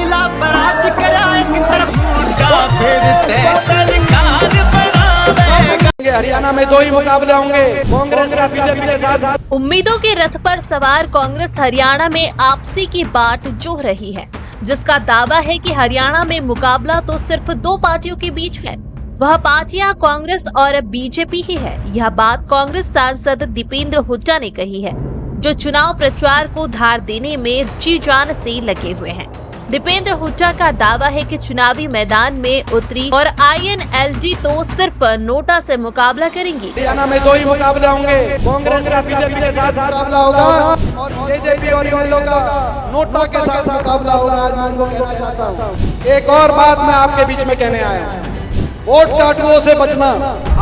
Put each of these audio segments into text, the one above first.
महिला पर आज करा एक तरफ का फिर ते सरकार बनावेगा। हरियाणा में 2 ही मुकाबले होंगे, कांग्रेस का बीजेपी के साथ। उम्मीदों के रथ पर सवार कांग्रेस हरियाणा में आपसी की बाट जोह रही है, जिसका दावा है कि हरियाणा में मुकाबला तो सिर्फ 2 पार्टियों के बीच है। वह पार्टियां कांग्रेस और बीजेपी ही है। यह बात कांग्रेस सांसद दीपेंद्र हुड्डा ने कही है, जो चुनाव प्रचार को धार देने में जी जान से लगे हुए हैं। दीपेंद्र हुड्डा का दावा है कि चुनावी मैदान में उतरी और INLD तो सिर्फ नोटा से मुकाबला करेंगी। हरियाणा में 2 ही मुकाबले होंगे, कांग्रेस का बीजेपी के साथ मुकाबला होगा और जेजेपी और इनेलो का नोटा के साथ मुकाबला होगा। आज मैं इनको कहना चाहता हूँ। एक और बात मैं आपके बीच में कहने आया हूँ, वोट काटुओं से बचना।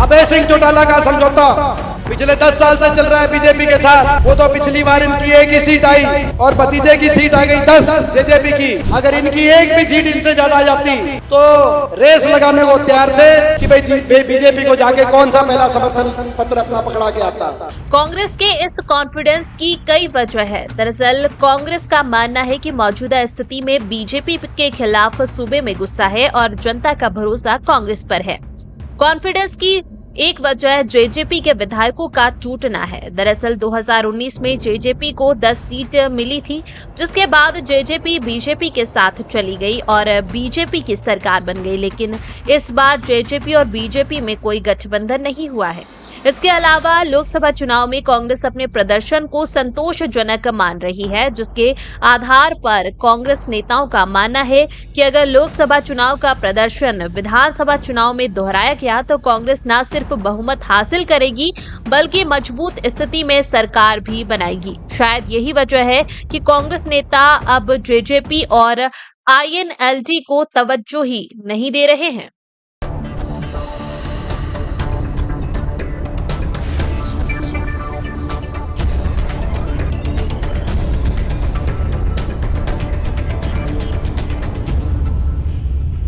अभय सिंह चौटाला का समझौता पिछले 10 साल से चल रहा है बीजेपी के साथ। वो तो पिछली बार इनकी एक ही सीट आई और भतीजे की सीट आ गई 10 जेजेपी की। अगर इनकी एक भी सीट इनसे ज्यादा आ जाती तो रेस लगाने को तैयार थे कि भाई बीजेपी को जाके कौन सा पहला समर्थन पत्र अपना पकड़ा के आता। कांग्रेस के इस कॉन्फिडेंस की कई वजह है। दरअसल कांग्रेस का मानना है कि मौजूदा स्थिति में बीजेपी के खिलाफ सूबे में गुस्सा है और जनता का भरोसा कांग्रेस पर है। कॉन्फिडेंस की एक वजह जेजेपी के विधायकों का टूटना है। दरअसल 2019 में जेजेपी को 10 सीट मिली थी, जिसके बाद जेजेपी बीजेपी के साथ चली गई और बीजेपी की सरकार बन गई। लेकिन इस बार जेजेपी और बीजेपी में कोई गठबंधन नहीं हुआ है। इसके अलावा लोकसभा चुनाव में कांग्रेस अपने प्रदर्शन को संतोषजनक मान रही है, जिसके आधार पर कांग्रेस नेताओं का मानना है कि अगर लोकसभा चुनाव का प्रदर्शन विधानसभा चुनाव में दोहराया गया तो कांग्रेस न सिर्फ बहुमत हासिल करेगी बल्कि मजबूत स्थिति में सरकार भी बनाएगी। शायद यही वजह है कि कांग्रेस नेता अब जेजेपी और INLD को तवज्जो ही नहीं दे रहे हैं।